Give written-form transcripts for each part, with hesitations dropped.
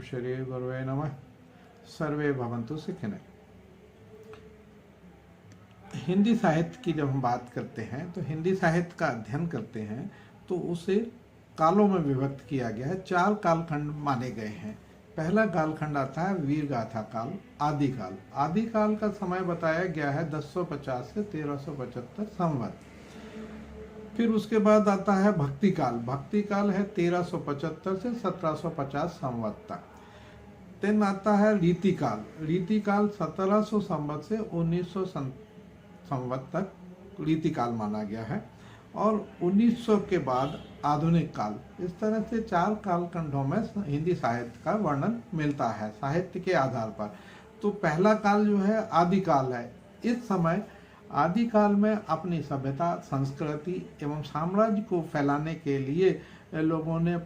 श्री गुरुवे नमः। सर्वे भवन्तु सुखिनः। हिंदी साहित्य की जब हम बात करते हैं तो हिंदी साहित्य का अध्ययन करते हैं तो उसे कालों में विभक्त किया गया है। 4 कालखंड माने गए हैं। पहला कालखंड आता है वीर गाथा काल, आदिकाल। आदिकाल का समय बताया गया है 1050 से 1375 संवत। फिर उसके बाद आता है भक्ति काल। भक्ति काल है 1375 से 1750 संवत तक। then आता है रीति काल। रीति काल 1700 संवत से 1900 संवत तक रीति काल माना गया है। और 1900 के बाद आधुनिक काल। इस तरह से 4 कालखंडों में हिंदी साहित्य का वर्णन मिलता है साहित्य के आधार पर। तो पहला काल जो है आदिकाल है। इस समय आदिकाल में अपनी सभ्यता, संस्कृति एवं साम्राज्य को फैलाने के लिए लोगों ने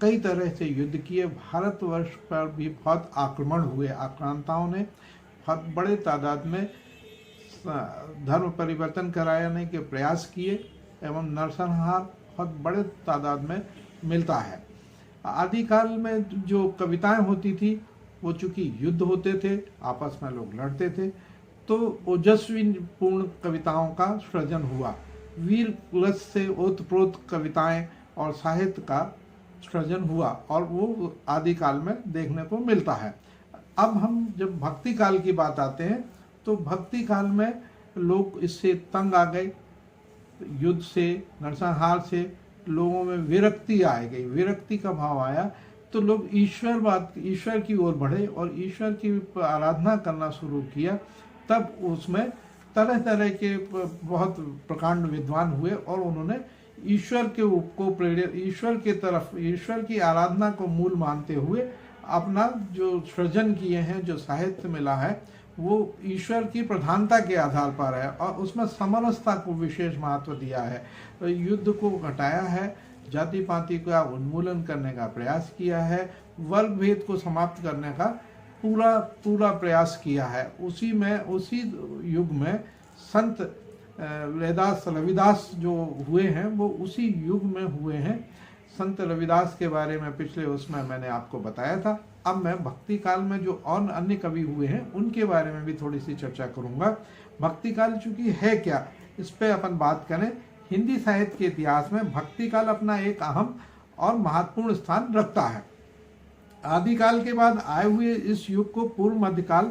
कई तरह से युद्ध किए। भारतवर्ष पर भी बहुत आक्रमण हुए। आक्रांताओं ने बहुत बड़े तादाद में धर्म परिवर्तन कराने के प्रयास किए एवं नरसंहार बहुत बड़े तादाद में मिलता है। आदिकाल में जो कविताएं होती थी वो चूंकि युद्ध होते थे, आपस में लोग लड़ते थे, तो ओजस्वी पूर्ण कविताओं का सृजन हुआ। वीर रस से ओतप्रोत कविताएं और साहित्य का सृजन हुआ और वो आदिकाल में देखने को मिलता है। अब हम जब भक्ति काल की बात आते हैं तो भक्ति काल में लोग इससे तंग आ गए। युद्ध से, नरसंहार से लोगों में विरक्ति आ गई। विरक्ति का भाव आया तो लोग ईश्वर की ओर बढ़े और ईश्वर की आराधना करना शुरू किया। तब उसमें तरह तरह के बहुत प्रकांड विद्वान हुए और उन्होंने ईश्वर को प्रेरित, ईश्वर के तरफ, ईश्वर की आराधना को मूल मानते हुए अपना जो सृजन किए हैं, जो साहित्य मिला है, वो ईश्वर की प्रधानता के आधार पर है और उसमें समरसता को विशेष महत्व दिया है। तो युद्ध को घटाया है, जाति पाति का उन्मूलन करने का प्रयास किया है, वर्ग भेद को समाप्त करने का पूरा प्रयास किया है। उसी युग में संत रविदास जो हुए हैं वो उसी युग में हुए हैं। संत रविदास के बारे में पिछले उसमें मैंने आपको बताया था। अब मैं भक्ति काल में जो और अन्य कवि हुए हैं उनके बारे में भी थोड़ी सी चर्चा करूंगा। भक्ति काल चूंकि है क्या, इस पे अपन बात करें। हिंदी साहित्य के इतिहास में भक्ति काल अपना एक अहम और महत्वपूर्ण स्थान रखता है। आदिकाल के बाद आए हुए इस युग को पूर्व मध्यकाल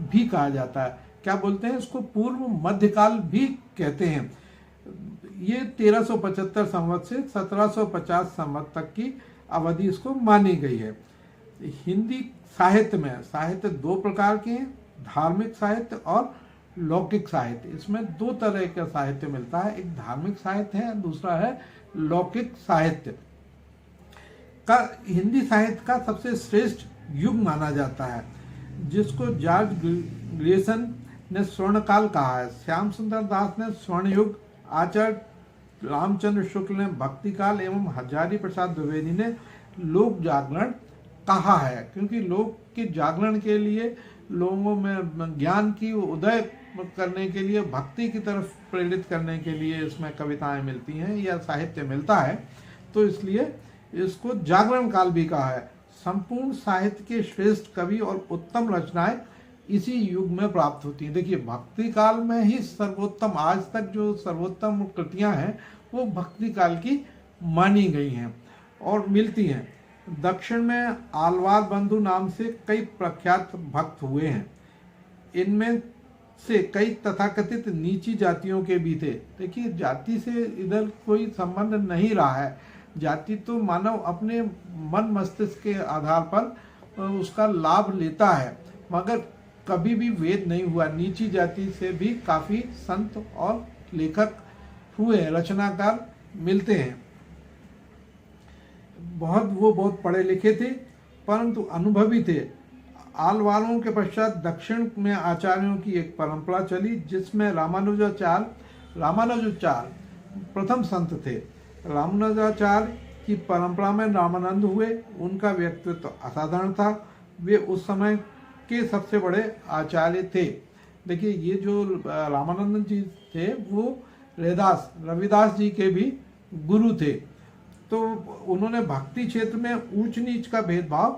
भी कहा जाता है। क्या बोलते हैं इसको? पूर्व मध्यकाल भी कहते हैं। ये 1375 संवत से 1750 संवत तक की अवधि इसको मानी गई है। हिंदी साहित्य में साहित्य 2 प्रकार के हैं, धार्मिक साहित्य और लौकिक साहित्य। इसमें 2 तरह का साहित्य मिलता है। एक धार्मिक साहित्य है, दूसरा है लौकिक साहित्य। का हिंदी साहित्य का सबसे श्रेष्ठ युग माना जाता है, जिसको जॉर्ज ग्रियर्सन ने स्वर्णकाल कहा है। श्याम सुंदर दास ने स्वर्ण युग, आचार्य रामचंद्र शुक्ल ने भक्ति काल एवं हजारी प्रसाद द्विवेदी ने लोक जागरण कहा है। क्योंकि लोक के जागरण के लिए, लोगों में ज्ञान की उदय करने के लिए, भक्ति की तरफ प्रेरित करने के लिए इसमें कविताएं मिलती हैं या साहित्य मिलता है, तो इसलिए इसको जागरण काल भी कहा है। संपूर्ण साहित्य के श्रेष्ठ कवि और उत्तम रचनाएं इसी युग में प्राप्त होती हैं। देखिए, भक्ति काल में ही सर्वोत्तम, आज तक जो सर्वोत्तम कृतियां हैं वो भक्ति काल की मानी गई हैं और मिलती हैं। दक्षिण में आलवार बंधु नाम से कई प्रख्यात भक्त हुए हैं। इनमें से कई तथाकथित नीची जातियों के भी थे। देखिए, जाति से इधर कोई संबंध नहीं रहा है। जाति तो मानव अपने मन मस्तिष्क के आधार पर उसका लाभ लेता है, मगर कभी भी भेद नहीं हुआ। नीची जाति से भी काफी संत और लेखक हुए, रचनाकार मिलते हैं। बहुत पढ़े लिखे थे परंतु अनुभवी थे। आलवारों के पश्चात दक्षिण में आचार्यों की एक परंपरा चली, जिसमें रामानुजाचार्य प्रथम संत थे। रामानुजाचार्य की परंपरा में रामानंद हुए। उनका व्यक्तित्व असाधारण था। वे उस समय के सबसे बड़े आचार्य थे। देखिए, ये जो रामानंद जी थे वो रविदास जी के भी गुरु थे। तो उन्होंने भक्ति क्षेत्र में ऊंच नीच का भेदभाव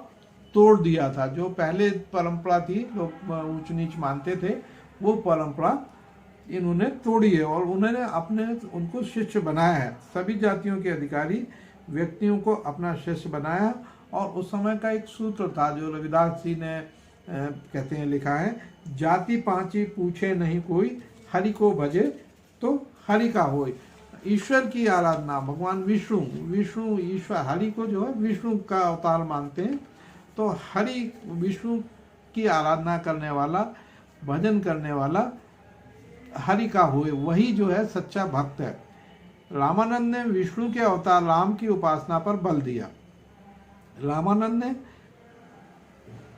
तोड़ दिया था। जो पहले परंपरा थी, लोग ऊंच नीच मानते थे, वो परंपरा इन्होंने तोड़ी है और उन्होंने उनको शिष्य बनाया है। सभी जातियों के अधिकारी व्यक्तियों को अपना शिष्य बनाया। और उस समय का एक सूत्र था जो रविदास जी ने कहते हैं लिखा है, जाति पांची पूछे नहीं कोई, हरि को भजे तो हरि का होय। ईश्वर की आराधना, भगवान विष्णु ईश्वर, हरि को जो है विष्णु का अवतार मानते हैं। तो हरि विष्णु की आराधना करने वाला, भजन करने वाला हरि का होए, वही जो है सच्चा भक्त है। रामानंद ने विष्णु के अवतार राम की उपासना पर बल दिया। रामानंद ने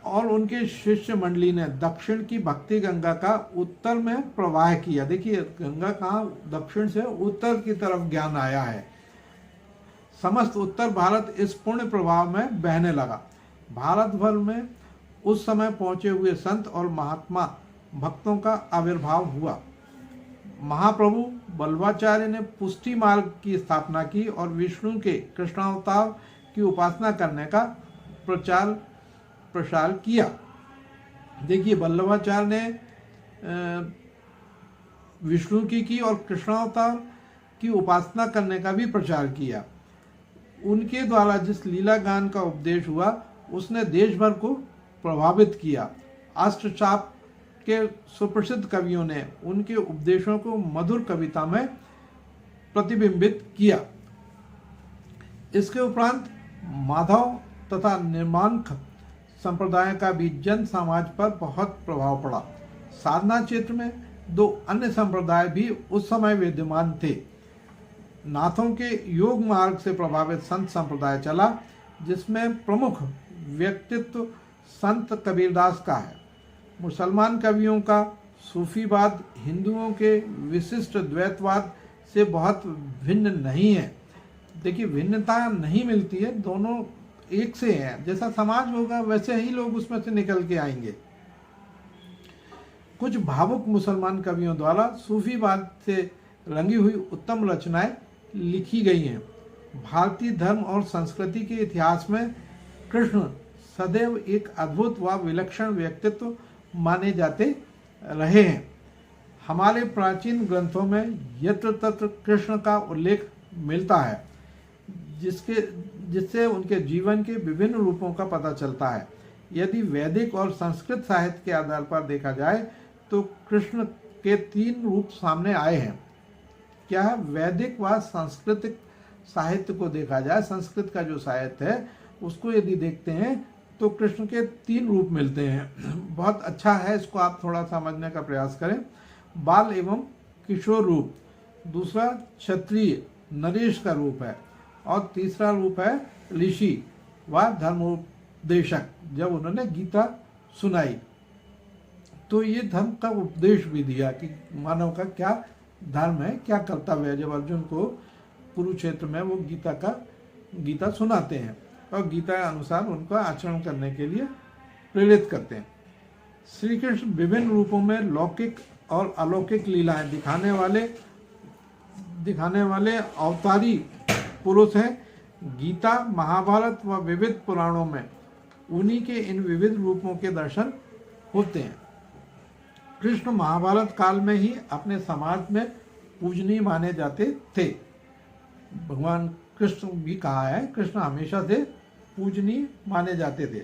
और उनके शिष्य मंडली ने दक्षिण की भक्ति गंगा का उत्तर में प्रवाह किया। देखिए गंगा कहाँ, दक्षिण से उत्तर की तरफ ज्ञान आया है। समस्त उत्तर भारत इस पुण्य प्रवाह में बहने लगा। भारत भर में उस समय पहुंचे हुए संत और महात्मा भक्तों का आविर्भाव हुआ। महाप्रभु बल्लभाचार्य ने पुष्टि मार्ग की स्थापना की और विष्णु के कृष्णावतार की उपासना करने का प्रसार किया। देखिए बल्लभाचार्य ने विष्णु की और कृष्णावतार की उपासना करने का भी प्रचार किया। उनके द्वारा जिस लीला गान का उपदेश हुआ उसने देश भर को प्रभावित किया। अष्टचाप के सुप्रसिद्ध कवियों ने उनके उपदेशों को मधुर कविता में प्रतिबिंबित किया। इसके उपरांत माधव तथा निर्मांक संप्रदाय का भी जन समाज पर बहुत प्रभाव पड़ा। साधना क्षेत्र में दो अन्य संप्रदाय भी उस समय विद्यमान थे। नाथों के योग मार्ग से प्रभावित संत संप्रदाय चला, जिसमें प्रमुख व्यक्तित्व संत कबीरदास का है। मुसलमान कवियों का सूफीवाद हिंदुओं के विशिष्ट द्वैतवाद से बहुत भिन्न नहीं है। देखिए भिन्नता नहीं मिलती है, दोनों एक से हैं। जैसा समाज होगा वैसे ही लोग उसमें से निकल के आएंगे। कुछ भावुक मुसलमान कवियों द्वारा सूफीवाद से रंगी हुई उत्तम रचनाएं लिखी गई हैं। भारतीय धर्म और संस्कृति के इतिहास में कृष्ण सदैव एक अद्भुत व विलक्षण व्यक्तित्व माने जाते रहे हैं। हमारे प्राचीन ग्रंथों में यत्र तत्र कृष्ण का उल्लेख मिलता है, जिससे उनके जीवन के विभिन्न रूपों का पता चलता है। यदि वैदिक और संस्कृत साहित्य के आधार पर देखा जाए तो कृष्ण के 3 रूप सामने आए हैं। क्या है? वैदिक व सांस्कृतिक साहित्य को देखा जाए, संस्कृत का जो साहित्य है उसको यदि देखते हैं तो कृष्ण के 3 रूप मिलते हैं। बहुत अच्छा है, इसको आप थोड़ा समझने का प्रयास करें। बाल एवं किशोर रूप, दूसरा क्षत्रिय नरेश का रूप है और तीसरा रूप है ऋषि व धर्मोपदेशक, जब उन्होंने गीता सुनाई तो ये धर्म का उपदेश भी दिया कि मानव का क्या धर्म है, क्या कर्तव्य है। जब अर्जुन को कुरुक्षेत्र में वो गीता सुनाते हैं और गीता के अनुसार उनका आचरण करने के लिए प्रेरित करते हैं। श्री कृष्ण विभिन्न रूपों में लौकिक और अलौकिक लीलाएं दिखाने वाले अवतारी पुरुष हैं। गीता, महाभारत व विविध पुराणों में उन्हीं के इन विविध रूपों के दर्शन होते हैं। कृष्ण महाभारत काल में ही अपने समाज में पूजनीय माने जाते थे। भगवान कृष्ण भी कहा है, कृष्ण हमेशा से पूजनीय माने जाते थे।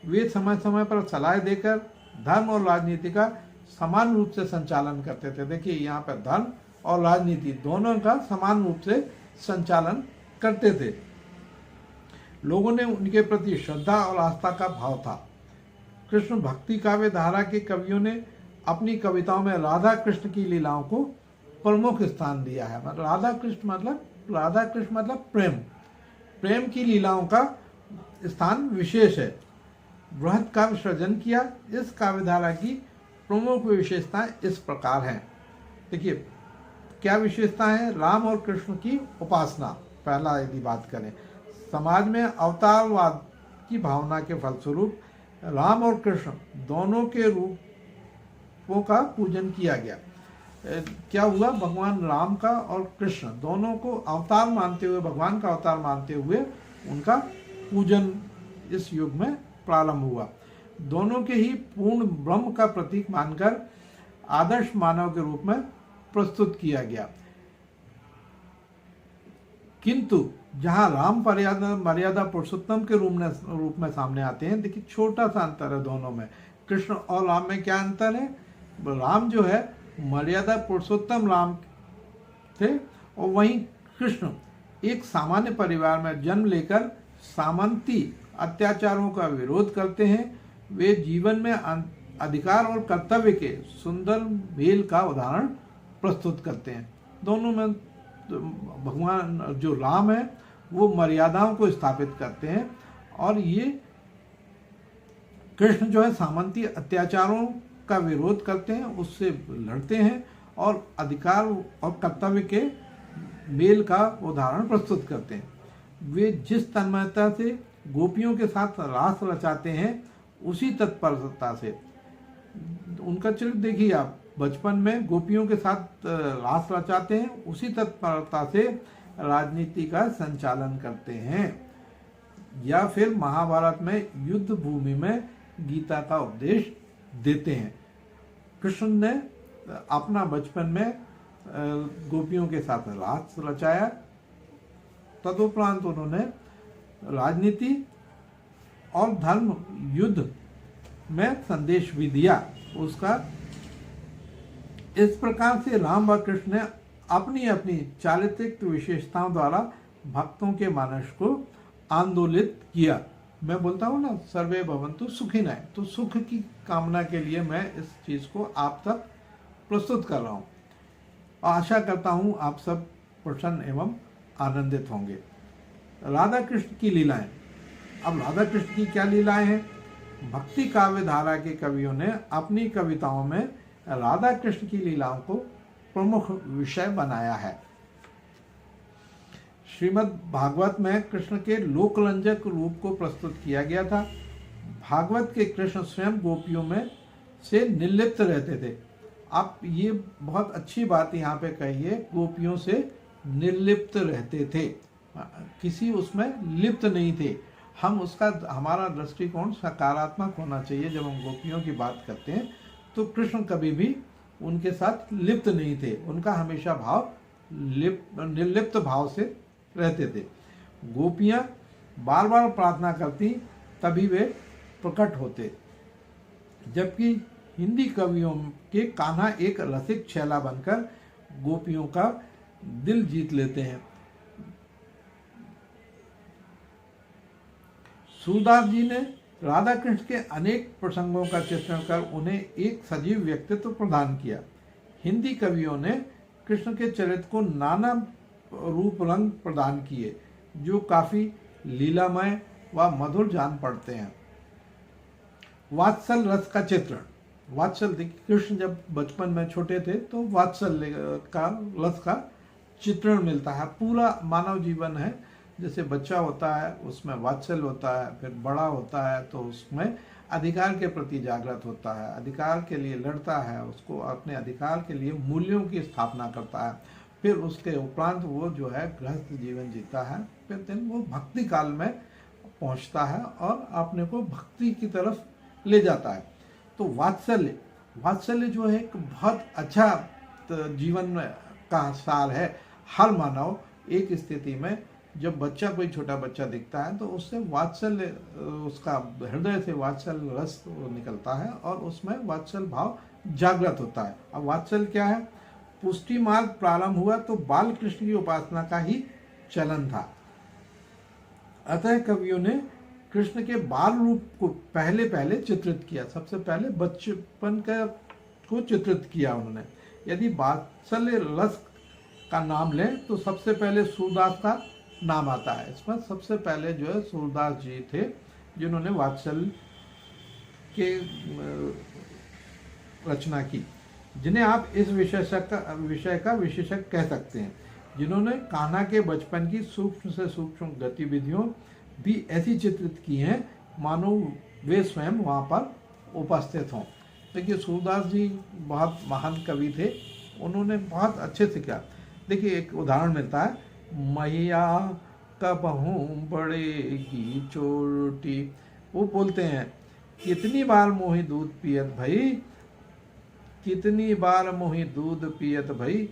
वे समय समय पर सलाह देकर धर्म और राजनीति का समान रूप से संचालन करते थे। देखिए यहाँ पर धर्म और राजनीति दोनों का समान रूप से संचालन करते थे। लोगों ने उनके प्रति श्रद्धा और आस्था का भाव था। कृष्ण भक्ति काव्य धारा के कवियों ने अपनी कविताओं में राधा कृष्ण की लीलाओं को प्रमुख स्थान दिया है। राधा कृष्ण मतलब प्रेम की लीलाओं का स्थान विशेष है। बृहत काव्य सृजन किया। इस काव्यधारा की प्रमुख विशेषताएं इस प्रकार हैं। देखिए क्या विशेषता है? राम और कृष्ण की उपासना। पहला यदि बात करें, समाज में अवतारवाद की भावना के फलस्वरूप राम और कृष्ण दोनों के रूपों का पूजन किया गया। क्या हुआ? भगवान राम का और कृष्ण दोनों को अवतार मानते हुए, भगवान का अवतार मानते हुए उनका पूजन इस युग में प्रारंभ हुआ। दोनों के ही पूर्ण ब्रह्म का प्रतीक मानकर आदर्श मानव के रूप में प्रस्तुत किया गया। किंतु जहां राम मर्यादा पुरुषोत्तम के रूप में सामने आते हैं, देखिए छोटा सा अंतर है दोनों में। कृष्ण और राम में क्या अंतर है? राम जो है मर्यादा पुरुषोत्तम राम थे, और वहीं कृष्ण एक सामान्य परिवार में जन्म लेकर सामंती अत्याचारों का विरोध करते हैं। वे जीवन में अधिकार और कर्तव्य के सुंदर मेल का उदाहरण प्रस्तुत करते हैं। दोनों में भगवान जो राम है वो मर्यादाओं को स्थापित करते हैं, और ये कृष्ण जो है सामंती अत्याचारों का विरोध करते हैं, उससे लड़ते हैं और अधिकार और कर्तव्य के मेल का उदाहरण प्रस्तुत करते हैं। वे जिस तन्मयता से गोपियों के साथ रास रचाते हैं, उसी तत्परता से उनका चरित्र देखिए आप, बचपन में गोपियों के साथ रास रचाते हैं, उसी तत्परता से राजनीति का संचालन करते हैं, या फिर महाभारत में युद्ध भूमि में गीता का उपदेश देते हैं। कृष्ण ने अपना बचपन में गोपियों के साथ रास रचाया, तदुपरांत उन्होंने राजनीति और धर्म युद्ध में संदेश भी दिया उसका। इस प्रकार से राम व कृष्ण ने अपनी अपनी चारित्रिक विशेषताओं द्वारा भक्तों के मानस को आंदोलित किया। मैं बोलता हूँ ना, सर्वे भवन्तु सुखिनः, तो सुख की कामना के लिए मैं इस चीज को आप तक प्रस्तुत कर रहा हूँ। आशा करता हूँ आप सब प्रसन्न एवं आनंदित होंगे। राधा कृष्ण की लीलाएं। अब राधा कृष्ण की क्या लीलाएं हैं? भक्ति काव्य धारा के कवियों ने अपनी कविताओं में राधा कृष्ण की लीलाओं को प्रमुख विषय बनाया है। श्रीमद् भागवत में कृष्ण के लोकरंजक रूप को प्रस्तुत किया गया था। भागवत के कृष्ण स्वयं गोपियों में से निर्लिप्त रहते थे। आप ये बहुत अच्छी बात यहाँ पे कहिए, गोपियों से निर्लिप्त रहते थे, किसी उसमें लिप्त नहीं थे। हम उसका हमारा दृष्टिकोण सकारात्मक होना चाहिए। जब हम गोपियों की बात करते हैं तो कृष्ण कभी भी उनके साथ लिप्त नहीं थे, उनका हमेशा भाव निर्लिप्त भाव से रहते थे। गोपियां बार बार प्रार्थना करती तभी वे प्रकट होते, जबकि हिंदी कवियों के कान्हा एक रसिक छैला बनकर गोपियों का दिल जीत लेते हैं। सूरदास जी ने राधा कृष्ण के अनेक प्रसंगों का चित्रण कर उन्हें एक सजीव व्यक्तित्व प्रदान किया। हिंदी कवियों ने कृष्ण के चरित्र को नाना रूप रंग प्रदान किए, जो काफी लीलामय व मधुर जान पड़ते हैं। वात्सल रस का चित्रण। वात्सल, देखिए कृष्ण जब बचपन में छोटे थे तो वात्सल्य का रस का चित्रण मिलता है। पूरा मानव जीवन है, जैसे बच्चा होता है उसमें वात्सल्य होता है, फिर बड़ा होता है तो उसमें अधिकार के प्रति जागृत होता है, अधिकार के लिए लड़ता है, उसको अपने अधिकार के लिए मूल्यों की स्थापना करता है। फिर उसके उपरांत वो जो है गृहस्थ जीवन जीता है, फिर दिन वो भक्ति काल में पहुंचता है और अपने को भक्ति की तरफ ले जाता है। तो वात्सल्य जो है एक बहुत अच्छा जीवन का सार है। हर मानव एक स्थिति में जब बच्चा, कोई छोटा बच्चा दिखता है तो उससे वात्सल्य, उसका हृदय से वात्सल्य रस निकलता है और उसमें वात्सल्य भाव जागृत होता है। अब वात्सल्य क्या है? पुष्टि मार्ग प्रारंभ हुआ तो बाल कृष्ण की उपासना का ही चलन था। अतः कवियों ने कृष्ण के बाल रूप को पहले चित्रित किया। सबसे पहले बचपन को चित्रित किया उन्होंने। यदि वात्सल्य रस का नाम लें तो सबसे पहले सूरदास का नाम आता है। इसमें सबसे पहले जो है सूरदास जी थे, जिन्होंने वात्सल्य के रचना की, जिन्हें आप इस विषय का विशेषज्ञ कह सकते हैं, जिन्होंने कान्हा के बचपन की सूक्ष्म से सूक्ष्म गतिविधियों भी ऐसी चित्रित की हैं मानो वे स्वयं वहाँ पर उपस्थित हों। देखिए सूरदास जी बहुत महान कवि थे, उन्होंने बहुत अच्छे से किया। देखिए एक उदाहरण मिलता है, मैया कबहू बड़ेगी चोटी वो बोलते हैं, कितनी बार मोहि दूध पियत भई, कितनी बार मोहि दूध पियत भई,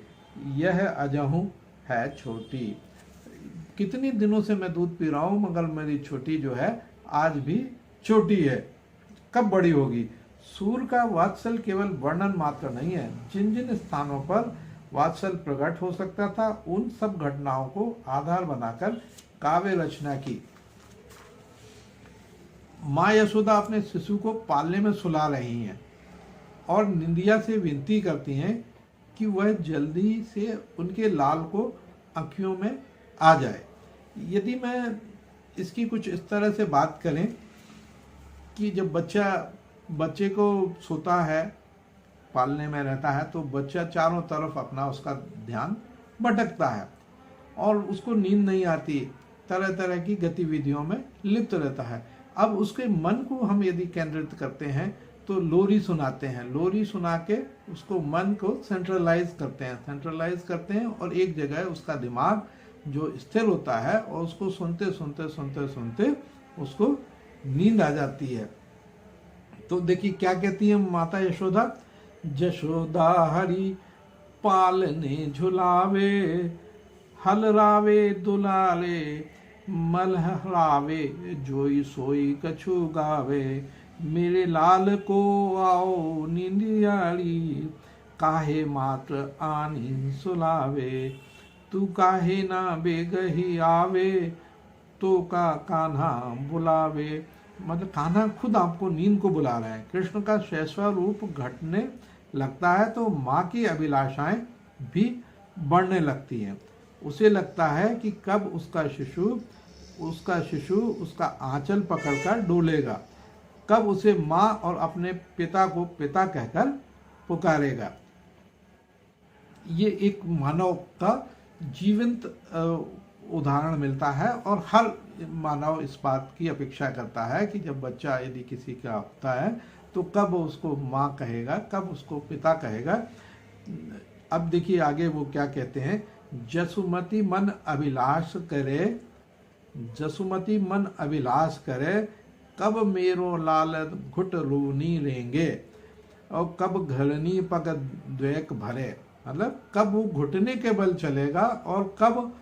यह अजहू है छोटी। कितनी दिनों से मैं दूध पी रहा हूँ मगर मेरी छोटी जो है आज भी छोटी है, कब बड़ी होगी। सूर का वात्सल केवल वर्णन मात्र नहीं है, जिन जिन स्थानों पर वात्सल प्रकट हो सकता था उन सब घटनाओं को आधार बनाकर काव्य रचना की। माँ यशोदा अपने शिशु को पालने में सुला रही हैं और निंदिया से विनती करती हैं कि वह जल्दी से उनके लाल को आँखियों में आ जाए। यदि मैं इसकी कुछ इस तरह से बात करें कि जब बच्चे को सोता है, पालने में रहता है, तो बच्चा चारों तरफ अपना उसका ध्यान भटकता है और उसको नींद नहीं आती, तरह तरह की गतिविधियों में लिप्त रहता है। अब उसके मन को हम यदि केंद्रित करते हैं तो लोरी सुनाते हैं, लोरी सुना के उसको मन को सेंट्रलाइज करते हैं और एक जगह उसका दिमाग जो स्थिर होता है और उसको सुनते सुनते सुनते सुनते उसको नींद आ जाती है। तो देखिए क्या कहती है माता यशोदा, जशोदा हरि पालने झुलावे, हलरावे दुलाले, मलहरावे, जोई सोई कछु गावे, मेरे लाल को आओ निंदियाली, काहे मात्र आनी सुलावे, तू काहे ना बेगही आवे, तो का कान्हा बुलावे। मतलब कान्हा खुद आपको नींद को बुला रहे हैं। कृष्ण का शैशव रूप घटने लगता है तो माँ की अभिलाषाएं भी बढ़ने लगती हैं। उसे लगता है कि कब उसका शिशु उसका आंचल पकड़कर डोलेगा, कब उसे माँ और अपने पिता को पिता कहकर पुकारेगा। ये एक मानव का जीवंत उदाहरण मिलता है और हर मानव इस बात की अपेक्षा करता है कि जब बच्चा यदि किसी का होता है तो कब उसको माँ कहेगा, कब उसको पिता कहेगा। अब देखिए आगे वो क्या कहते हैं, जसुमती मन अभिलाष करे, जसुमती मन अभिलाष करे, कब मेरो लाल घुट रोनी लेंगे, और कब घरनी पग द्वेक भरे। मतलब कब वो घुटने के बल चलेगा और कब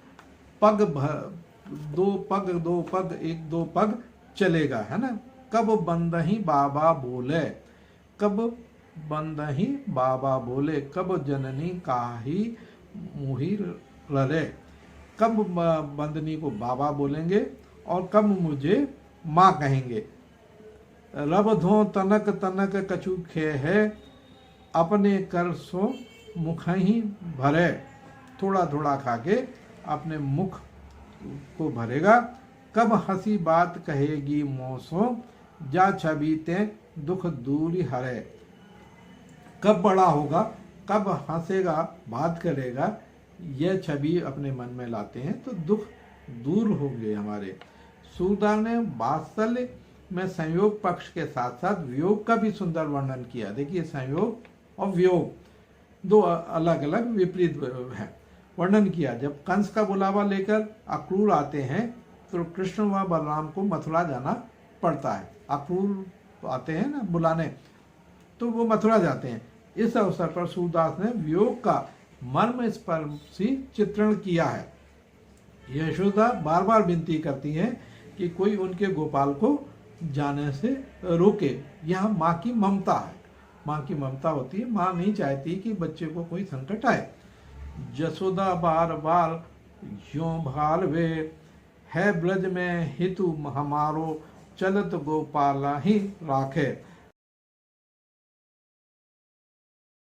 दो पग एक दो पग चलेगा, है ना। कब बंदही बाबा बोले, कब बंदही बाबा बोले, कब जननी काही मुही ररे। कब बंदनी को बाबा बोलेंगे और कब मुझे माँ कहेंगे। रब धो तनक तनक कछु खे है, अपने कर सो मुख ही भरे। थोड़ा थोड़ा खा के अपने मुख को भरेगा। कब हंसी बात कहेगी मौसो, जा छबीते दुख दूरी हरे। कब बड़ा होगा, कब हंसेगा, बात करेगा, यह छवि अपने मन में लाते हैं तो दुख दूर होंगे हमारे। सूरदास ने वात्सल्य में संयोग पक्ष के साथ साथ वियोग का भी सुंदर वर्णन किया। देखिए संयोग और वियोग दो अलग अलग विपरीत है, वर्णन किया। जब कंस का बुलावा लेकर अक्रूर आते हैं तो कृष्ण व बलराम को मथुरा जाना पड़ता है। अक्रूर आते हैं ना बुलाने, तो वो मथुरा जाते हैं। इस अवसर पर सूरदास ने वियोग का मर्म स्पर्शी चित्रण किया है। यशोदा बार बार विनती करती हैं कि कोई उनके गोपाल को जाने से रोके। यहाँ माँ की ममता है, माँ की ममता होती है। माँ नहीं चाहती कि बच्चे को कोई संकट आए। जसोदा बार बार यों भालवे, है ब्रज में हितु हमारो, चलत गोपाला ही राखे।